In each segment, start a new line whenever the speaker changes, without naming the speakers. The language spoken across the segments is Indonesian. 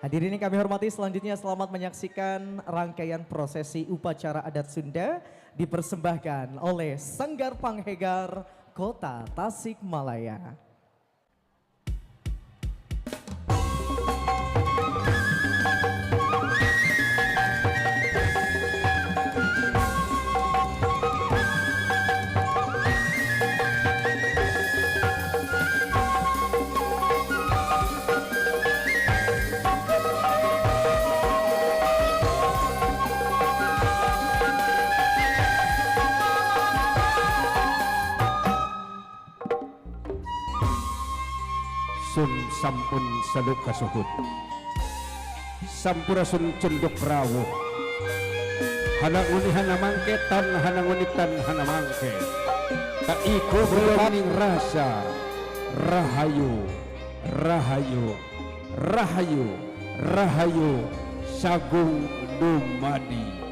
Hadirin yang kami hormati, selanjutnya selamat menyaksikan rangkaian prosesi upacara adat Sunda dipersembahkan oleh Sanggar Panghegar Kota Tasikmalaya.
Sun sampun saluk kasuhud sampurasun cenduk rawuh hanang uni hana mangke tan hanang uni tan hana mangke kaiku berlaning rasa rahayu rahayu rahayu rahayu sagung dumadi.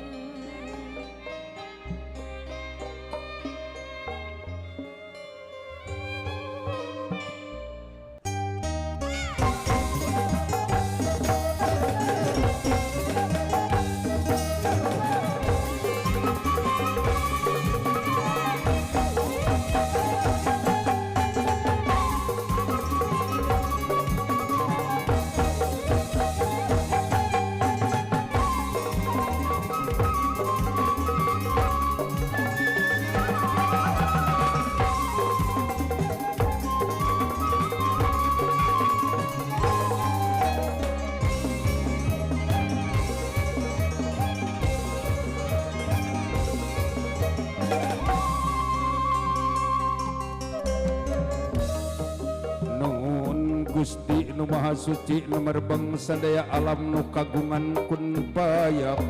Gusti nu Maha Suci nu merbeng sadaya alam nu kagungan kun payakun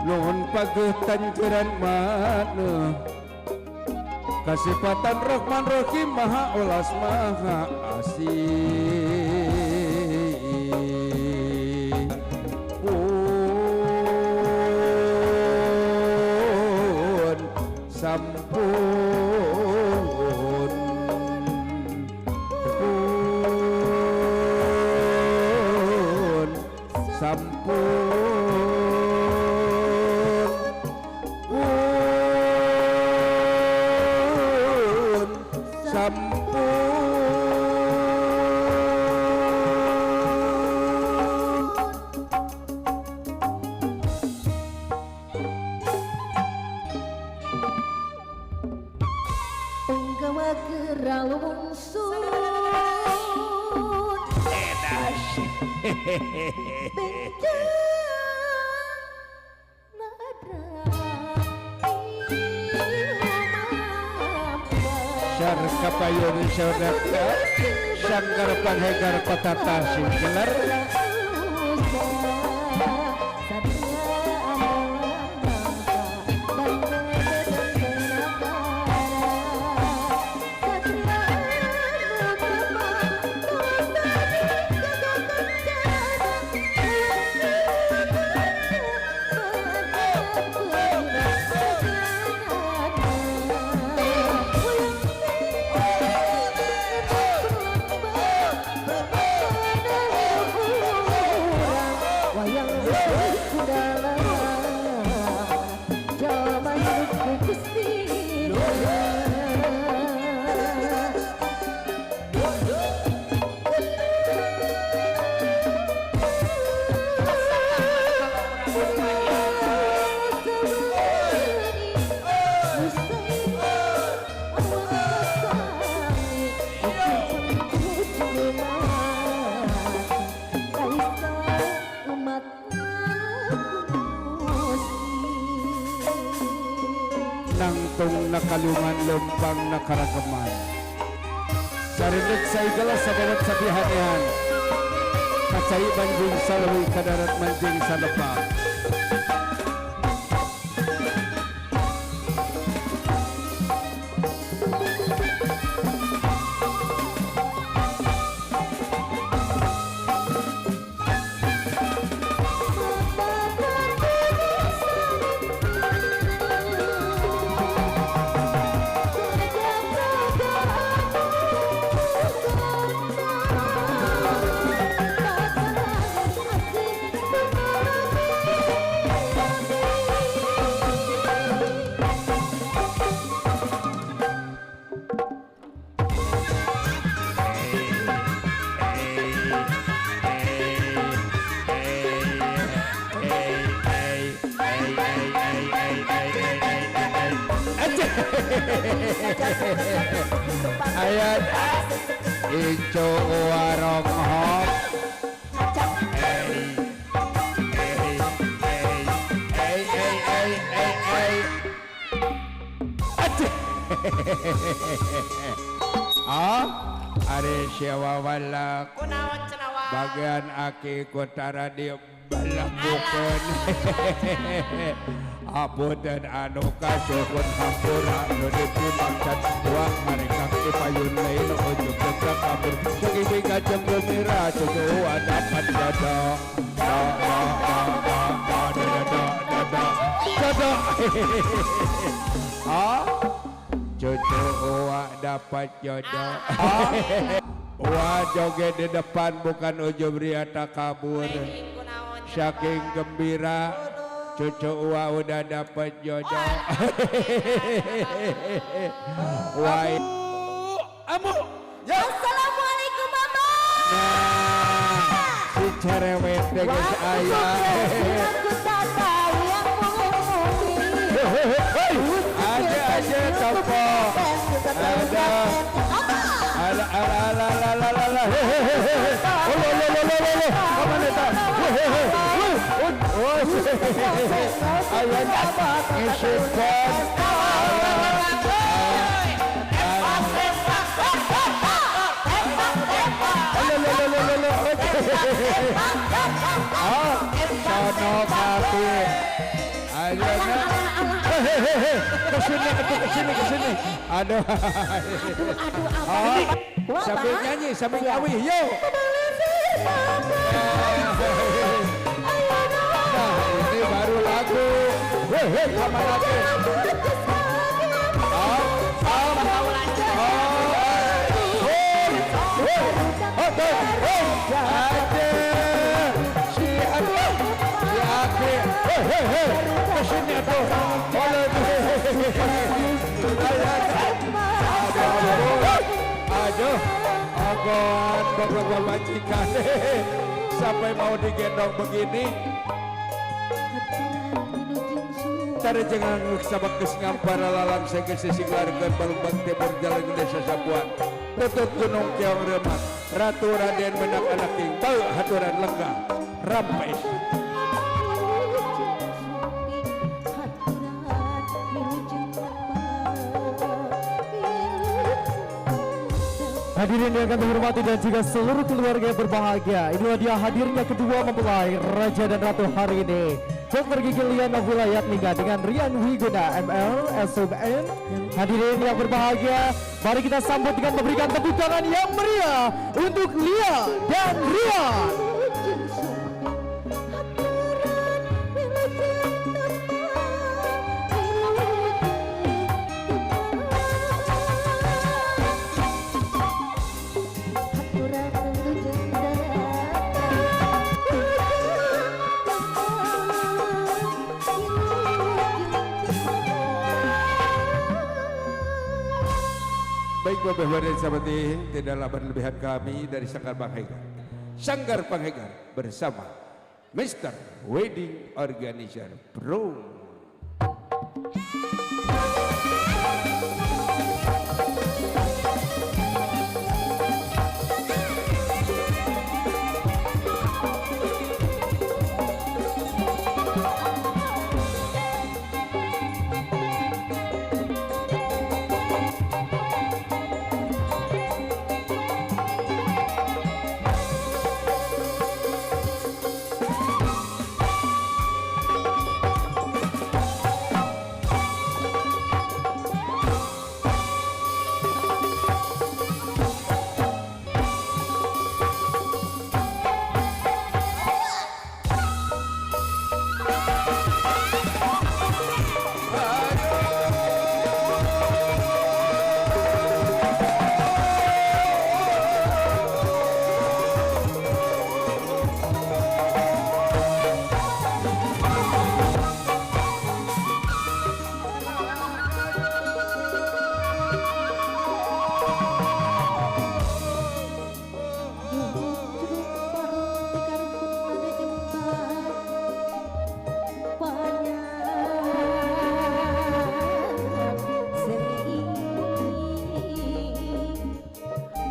nuhun pageuh tanjeuran maneuh kasipatan Rahman Rahim Maha Olas Maha Asih pun sampun
Penggawa geralung sun
Syar kapayun saudara Sanggar Panghegar Kota Tasikmalaya nangtung nakalungan lempang nakaragaman sarinig sa igala sa bawat sabihanehan kacay banjing salawi kadarat manjing sa lepang Ayat Ico warong hop. Are Syawa walak
Kunaon cenah
bagian aki kota radio balagukeun. Apunten anu kasuhun hampura nu dipimakan uang mereka kipayun lain ujung dekat kabur segini kacang gembira cucu dapat dada dada cucu dapat jodoh. Wah joget di depan bukan ujung riata kabur. Saking gembira cucu udah dapat jodoh. Wah amu
Ya. Assalamualaikum Abang.
nah si cerewet dengan ayah.
Aku tak tahu yang mengumumi.
Aja topo. Ada ala. Kemana tak? Ayah ngisipkan. Sono kapi. Ayah kesini. Aduh. Sambil nyanyi, sambil ngawih, yo. Nah, ini baru lagu. Sama lagi. Kesini tuh. Aduh, agon bapak majikan sampai mau digendong begini. Tadi jangan sabak kesengam para lalang sehingga sisi keluarga balubang timur jalan desa Sabuan. Tutut gunung kiong remat, ratu raden menak anak king bau haturan lenggah rampes.
Hadirin yang kami hormati dan juga seluruh keluarga yang berbahagia, inilah dia hadirnya kedua mempelai Raja dan Ratu hari ini. Dr. Gigi Liana Wilayat Lingga dengan Rian Wiguna ML SUBN. Hadirin yang berbahagia, mari kita sambut dengan memberikan tepuk tangan yang meriah untuk Lia dan Rian.
Baik Bapak dan sahabat tidaklah berlebihan kami dari Sanggar Panghegar. Sanggar Panghegar bersama Mr. Wedding Organizer Pro.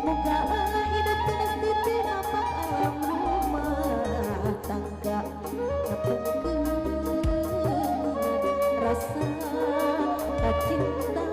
Moga hidup tenang di telapak alam rumah tangga. Napungkeun rasa cinta.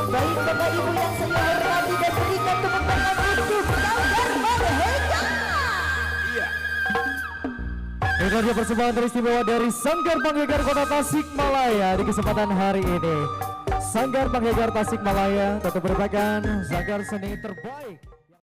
Baik Bapak Ibu yang saya hormati dan berikan tepuk tangan untuk Sanggar Marhega.
Itu dia persembahan teristimewa dari Sanggar Panghegar Kota Tasikmalaya di kesempatan hari ini. Sanggar Panghegar Tasikmalaya tetap merupakan sanggar seni terbaik.